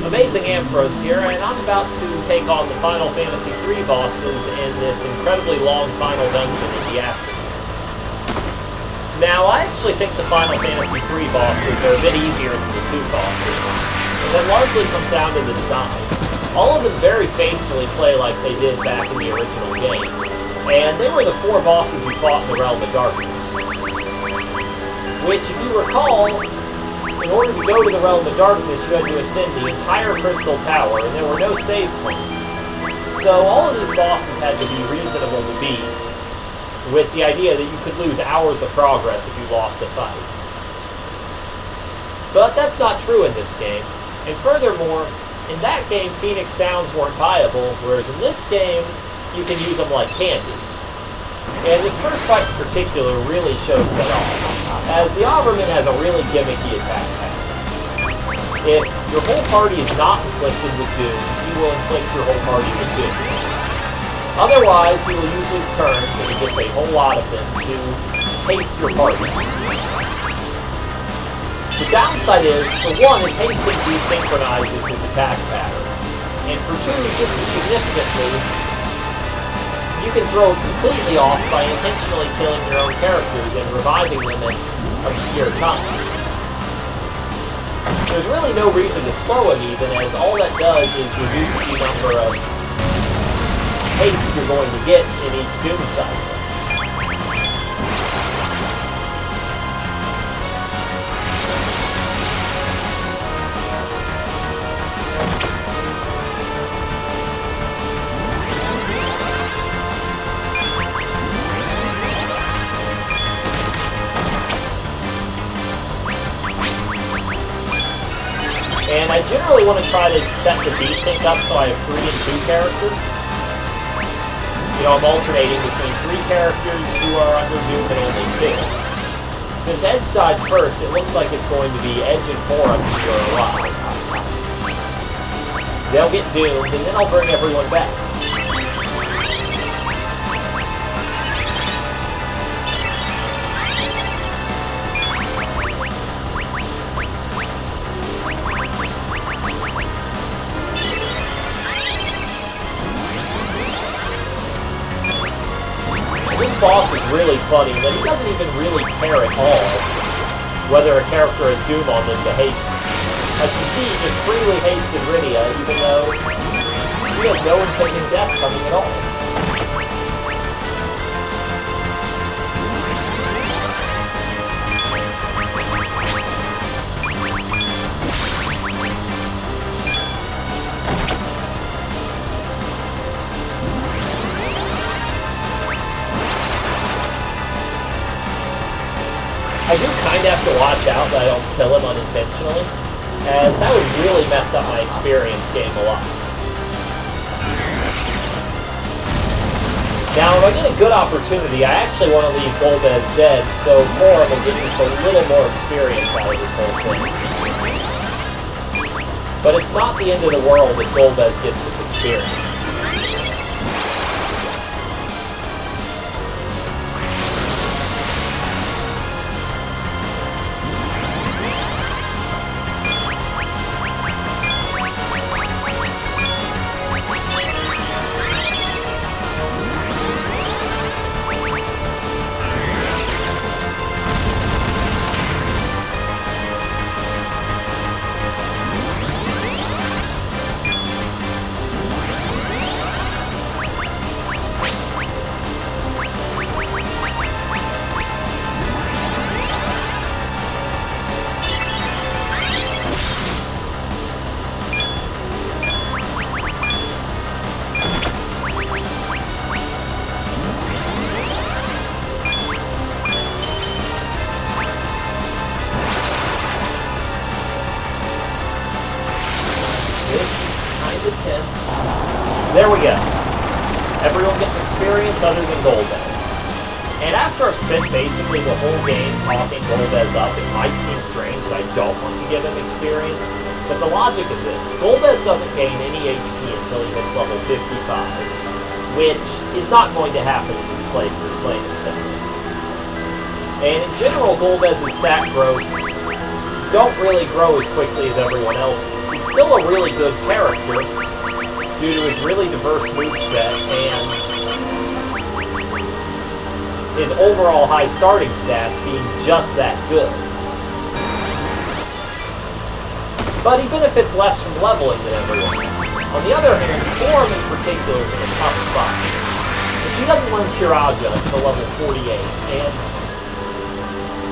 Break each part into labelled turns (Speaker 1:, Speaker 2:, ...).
Speaker 1: Amazing Ampharos here, and I'm about to take on the Final Fantasy III bosses in this incredibly long final dungeon in the aftermath. Now, I actually think the Final Fantasy III bosses are a bit easier than the 2 bosses, and that largely comes down to the design. All of them very faithfully play like they did back in the original game, and they were the 4 bosses you fought in the Realm of Darkness. Which, if you recall, in order to go to the Realm of Darkness, you had to ascend the entire Crystal Tower, and there were no save points. So all of these bosses had to be reasonable to beat, with the idea that you could lose hours of progress if you lost a fight. But that's not true in this game, and furthermore, in that game, Phoenix Downs weren't viable, whereas in this game, you can use them like candy. And this first fight in particular really shows that off, as the Ahriman has a really gimmicky attack pattern. If your whole party is not inflicted with doom, he will inflict your whole party with doom. Otherwise, he will use his turns, and he gets a whole lot of them, to haste your party. The downside is, for one, his hasting desynchronizes his attack pattern, and for two, just as significantly, you can throw it completely off by intentionally killing your own characters and reviving them at obscure times. There's really no reason to slow him even, as all that does is reduce the number of haste you're going to get in each Doom cycle. And I generally want to try to set the desync up so I have 3 and 2 characters. You know, I'm alternating between 3 characters who are under Doom and only 2. Since Edge died first, it looks like it's going to be Edge and 4 until you're alive. They'll get doomed, and then I'll bring everyone back. This boss is really funny, but he doesn't even really care at all whether a character has Doom on them to haste him. As you see, he just freely hasted Rydia, even though he has no impending death coming at all. I do kind of have to watch out that I don't kill him unintentionally, as that would really mess up my experience game a lot. Now, if I get a good opportunity, I actually want to leave Golbez dead, so more will get just a little more experience out of this whole thing. But it's not the end of the world if Golbez gets this experience. There we go. Everyone gets experience other than Golbez. And after I've spent basically the whole game talking Golbez up, it might seem strange that I don't want to give him experience, but the logic is this. Golbez doesn't gain any HP until he hits level 55, which is not going to happen in this playthrough, plain and simple. And in general, Golbez's stat growth don't really grow as quickly as everyone else's. He he's still a really good character due to his really diverse moveset and his overall high starting stats being just that good. But he benefits less from leveling than everyone else. On the other hand, Form in particular is in a tough spot. She doesn't learn Kiraja until level 48, and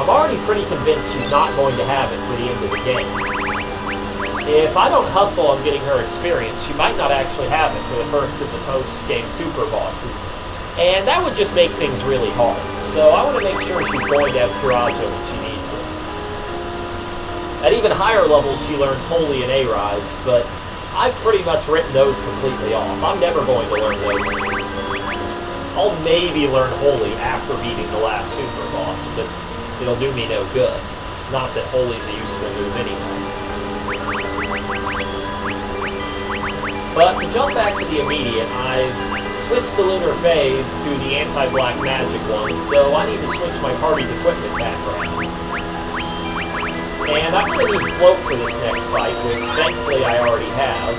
Speaker 1: I'm already pretty convinced she's not going to have it for the end of the game. If I don't hustle on getting her experience, she might not actually have it for the first of the post-game super bosses, and that would just make things really hard. So I want to make sure she's going to have Kiraja when she needs it. At even higher levels, she learns Holy and A-Rise, but I've pretty much written those completely off. I'm never going to learn those moves. I'll maybe learn Holy after beating the last super boss, but it'll do me no good. Not that Holy's a useful move anyway. But to jump back to the immediate, I've switched the Lunar Phase to the anti-black magic one, so I need to switch my party's equipment back around. And I'm going to need Float for this next fight, which thankfully I already have,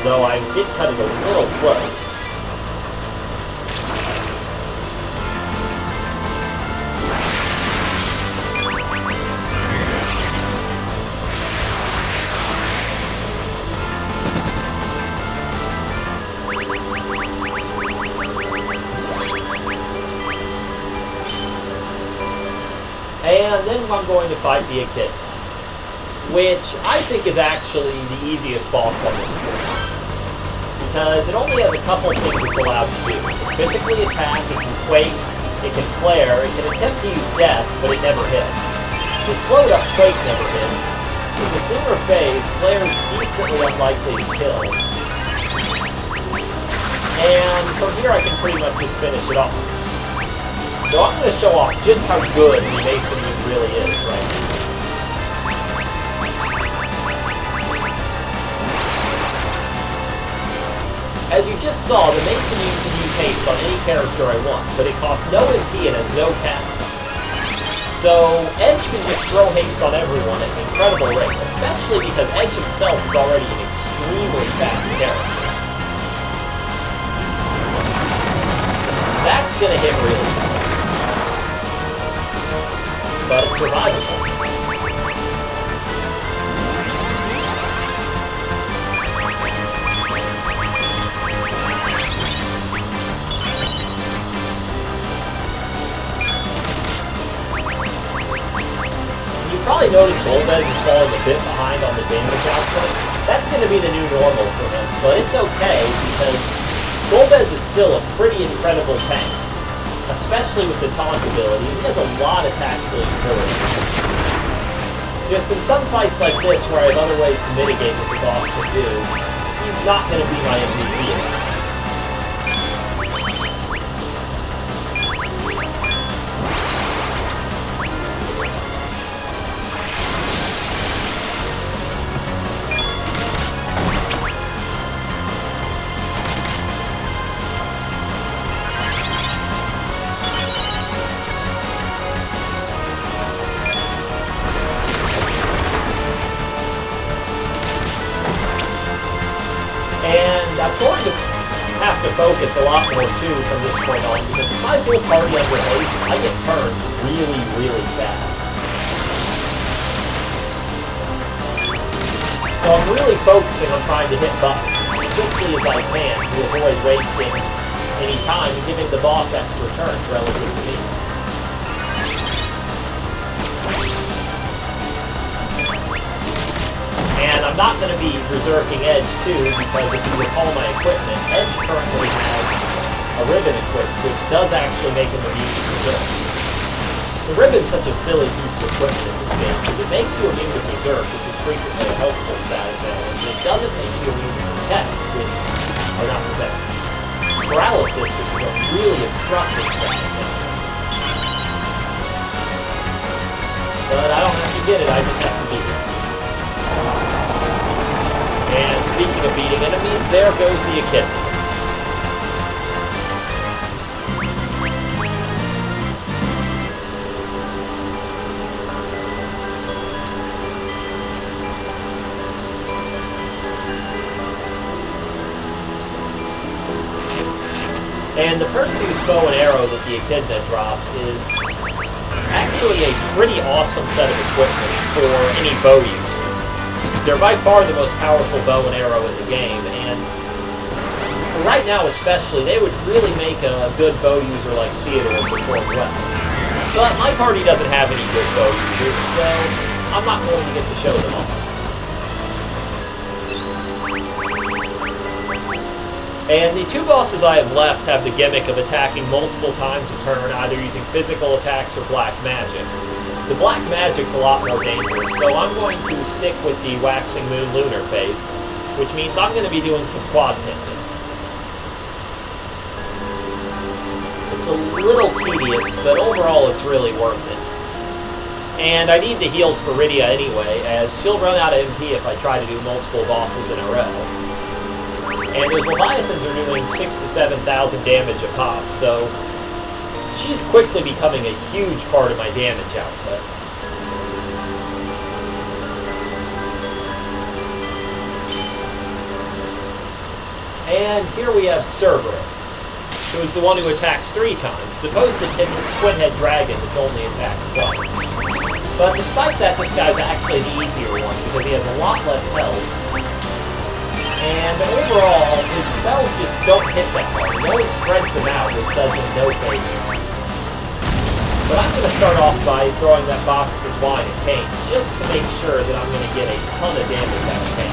Speaker 1: though I did cut it a little close. And then I'm going to fight the Echidna, which I think is actually the easiest boss on this board, because it only has a couple things it's allowed to do. It can physically attack, it can quake, it can flare, it can attempt to use death, but it never hits. With Float Up, Quake never hits. With this Lunar Phase, flare is decently unlikely to kill. And from here I can pretty much just finish it off. So I'm going to show off just how good the Mason move really is right now. As you just saw, the Mason move can use haste on any character I want, but it costs no MP and has no cast time. So Edge can just throw haste on everyone at an incredible rate, especially because Edge himself is already an extremely fast character. That's going to hit really hard. But it's survivable. You probably noticed Golbez is falling a bit behind on the damage output. That's going to be the new normal for him, but it's okay because Golbez is still a pretty incredible tank. Especially with the taunt ability, he has a lot of tactical utility. Just in some fights like this, where I have other ways to mitigate what the boss can do, he's not going to be my MVP. And I'm going to have to focus a lot more too from this point on, because if I full party under haste, I get turned really, really fast. So I'm really focusing on trying to hit buttons as quickly as I can to avoid wasting any time and giving the boss extra turns relative to me. And I'm not going to be berserking Edge too, because if you recall my equipment, Edge currently has a ribbon equipped, which does actually make him immune to berserk. The ribbon's such a silly piece of equipment in this game, because it makes you immune to berserk, which is frequently a helpful status element, but it doesn't make you immune to protect, or not protect, paralysis, which is a really obstructive status element. But I don't have to get it, I just have to beat it. And speaking of beating enemies, there goes the Echidna. And the Perseus bow and arrow that the Echidna drops is actually a pretty awesome set of equipment for any bow user. They're by far the most powerful bow and arrow in the game, and right now especially, they would really make a good bow user like Theodore perform well. But my party doesn't have any good bow users, so I'm not going to get to show them all. And the two bosses I have left have the gimmick of attacking multiple times a turn, either using physical attacks or black magic. The black magic's a lot more dangerous, so I'm going to stick with the Waxing Moon Lunar phase, which means I'm going to be doing some quad pimping. It's a little tedious, but overall it's really worth it. And I need the heals for Rydia anyway, as she'll run out of MP if I try to do multiple bosses in a row. And those Leviathans are doing 6,000 to 7,000 damage a pop, so she's quickly becoming a huge part of my damage output. And here we have Cerberus, who is the one who attacks 3 times, opposed to Twin-Head Dragon, which only attacks twice. But despite that, this guy's actually the easier one, because he has a lot less health. And overall, his spells just don't hit that hard. He always spreads them out, which does him no favors. But I'm going to start off by throwing that box of wine at Kane, just to make sure that I'm going to get a ton of damage out of Kane.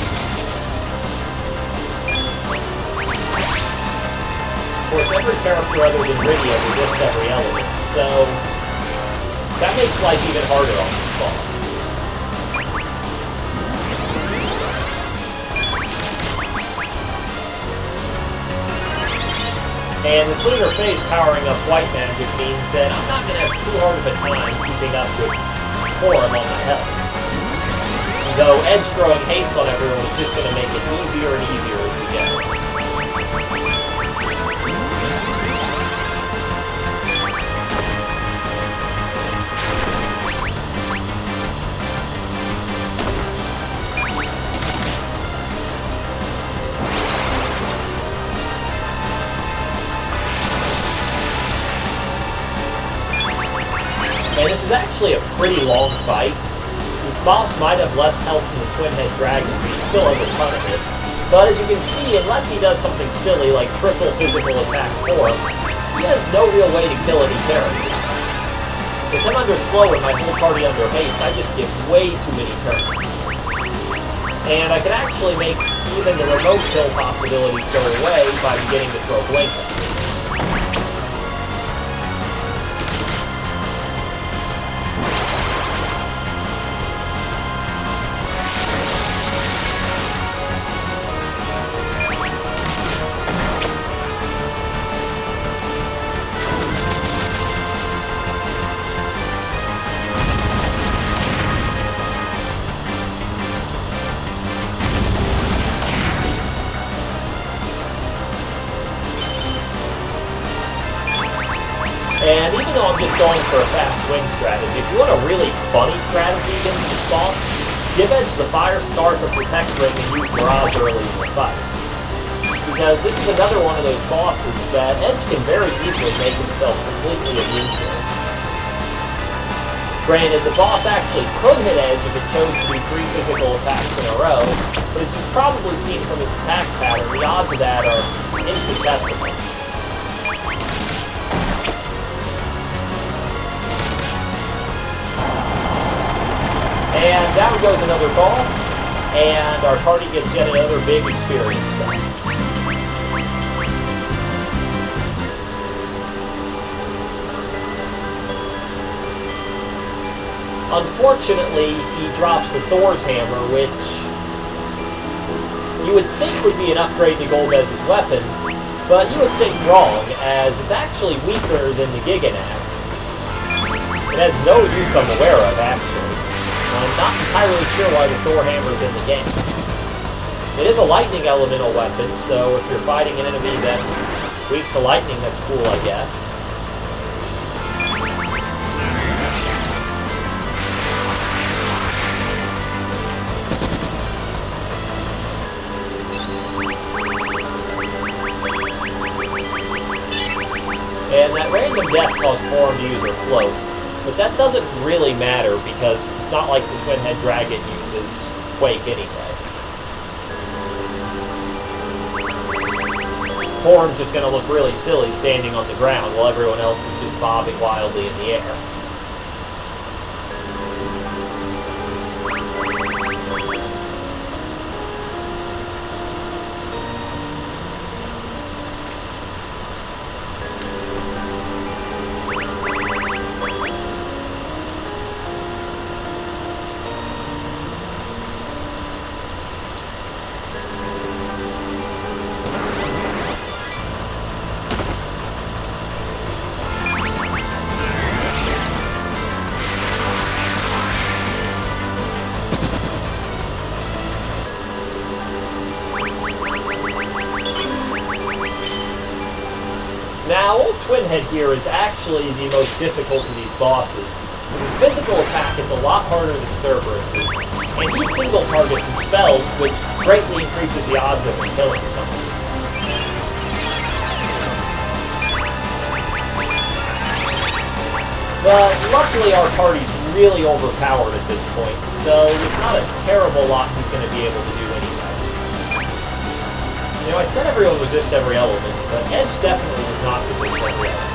Speaker 1: Of course, every character other than Rydia resists every element, so that makes life even harder on this boss. And this lunar phase powering up white magic means that I'm not going to have too hard of a time keeping up with Forum on my health. Though Edge throwing haste on everyone is just going to make it easier and easier as we go. And this is actually a pretty long fight. This boss might have less health than the Twin-Head Dragon, but he still has a ton of it. But as you can see, unless he does something silly like triple physical attack 4, he has no real way to kill any characters. With him under slow and my whole party under haste, I just get way too many turns. And I can actually make even the remote kill possibilities go away by beginning to throw blink at them. And even though I'm just going for a fast wing strategy, if you want a really funny strategy against this boss, give Edge the Fire Scarf or Protect Ring and use Mirage early in the fight. Because this is another one of those bosses that Edge can very easily make himself completely immune to. Granted, the boss actually could hit Edge if it chose to do 3 physical attacks in a row, but as you've probably seen from his attack pattern, the odds of that are infinitesimal. And down goes another boss, and our party gets yet another big experience done. Unfortunately, he drops the Thor's Hammer, which you would think would be an upgrade to Golbez's weapon, but you would think wrong, as it's actually weaker than the Giganax. It has no use I'm aware of, actually. I'm not entirely sure why the Thor Hammer's in the game. It is a lightning elemental weapon, so if you're fighting an enemy that's weak to lightning, that's cool, I guess. death caused Forum to use her float, but that doesn't really matter because it's not like the Twin-Head Dragon uses Quake anyway. Forum's just going to look really silly standing on the ground while everyone else is just bobbing wildly in the air.
Speaker 2: Now, old Twin-Head here is actually the most difficult of these bosses. With his physical attack, it's a lot harder than Cerberus's, and he single targets his spells, which greatly increases the odds of him killing someone. But luckily our party's really overpowered at this point, so there's not a terrible lot he's going to be able to do anyway. You know, I said everyone resist every element, but Edge definitely does not resist every element.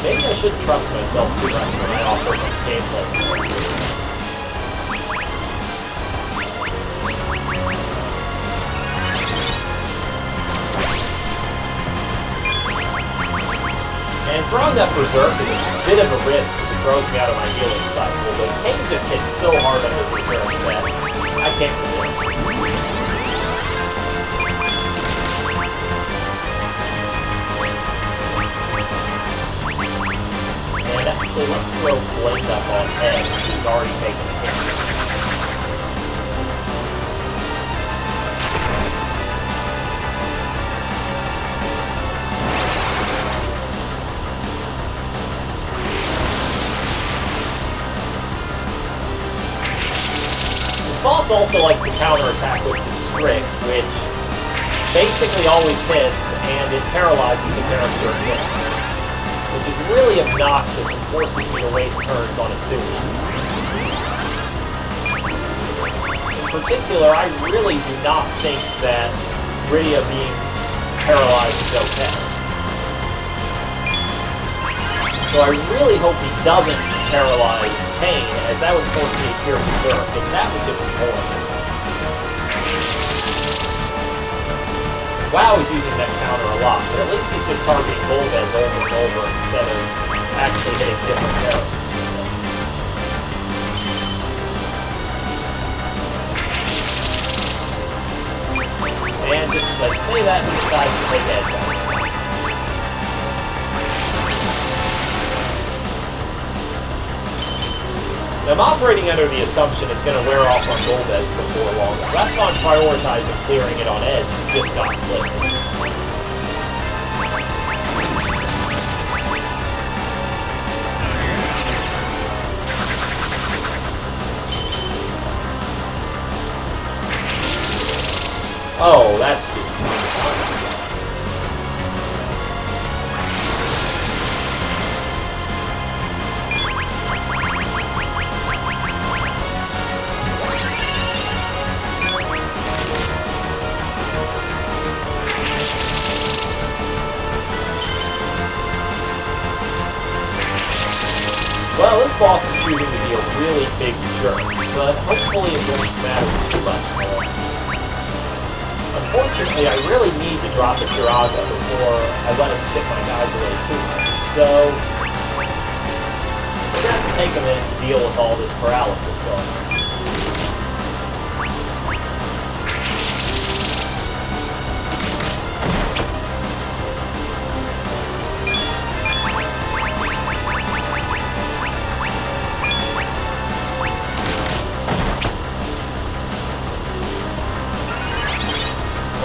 Speaker 2: Maybe I shouldn't trust myself too much when I offer much gameplay. And throwing that Berserk is a bit of a risk because it throws me out of my healing cycle, but Kane just hits so hard under Berserk that I can't resist. And actually, let's throw Blake up on Edge, who's already taken a hit. The boss also likes to counterattack with Constrict, which basically always hits, and it paralyzes the character again, which is really obnoxious and forces me to waste turns on Asumi. In particular, I really do not think that Rydia being paralyzed is okay. So I really hope he doesn't paralyze Kane, as that would force me to cure Berserk, and that would just be horrible. WoW is using that counter a lot, but at least he's just targeting Golbez over and over instead of actually hitting different characters. And just as I say that, he decides to take Edge out. I'm operating under the assumption it's going to wear off on Golbez before long, so that's why I'm prioritizing clearing it on Edge. It's just got clipped. Oh, that's just fun. Well, this boss is proving to be a really big jerk, but hopefully it won't matter too much. Unfortunately, I really need to drop a Shiraga before I let him chip my guys away too much, so we're going to have to take a minute to deal with all this paralysis going on.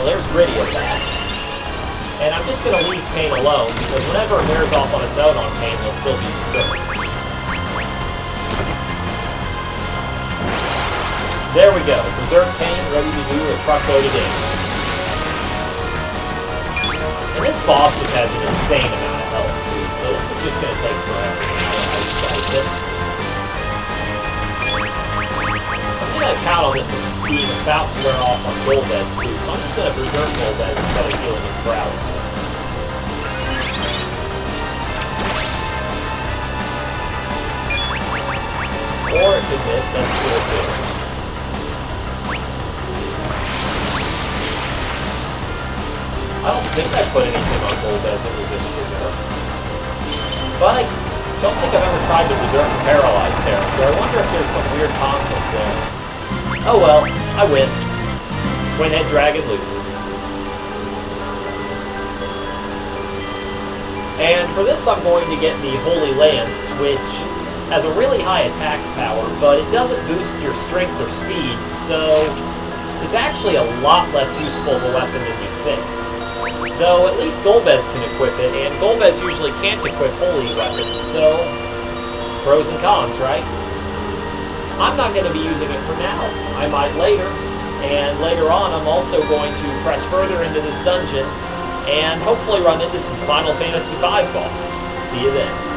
Speaker 2: There's Rydia back. And I'm just going to leave Kane alone, because whenever it wears off on its own on Kane, he'll still be Berserk. There we go. Berserk Pain ready to do a truckload of damage. And this boss just has an insane amount of health, too, so this is just going to take forever now to fight this. I'm going to count on this as being about to wear off on Golbez, too, so I'm just going to Berserk Golbez instead of healing his paralysis. Or it could miss, that's cool, too. I don't think I put anything on Golbez that resists Berserk. But I don't think I've ever tried to Berserk a paralyzed character. I wonder if there's some weird conflict there. Oh well, I win. Twin-head dragon loses. And for this I'm going to get the Holy Lance, which has a really high attack power, but it doesn't boost your strength or speed, so it's actually a lot less useful of a weapon than you think. Though at least Golbez can equip it, and Golbez usually can't equip holy weapons, so pros and cons, right? I'm not going to be using it for now. I might later, and later on I'm also going to press further into this dungeon and hopefully run into some Final Fantasy V bosses. See you then.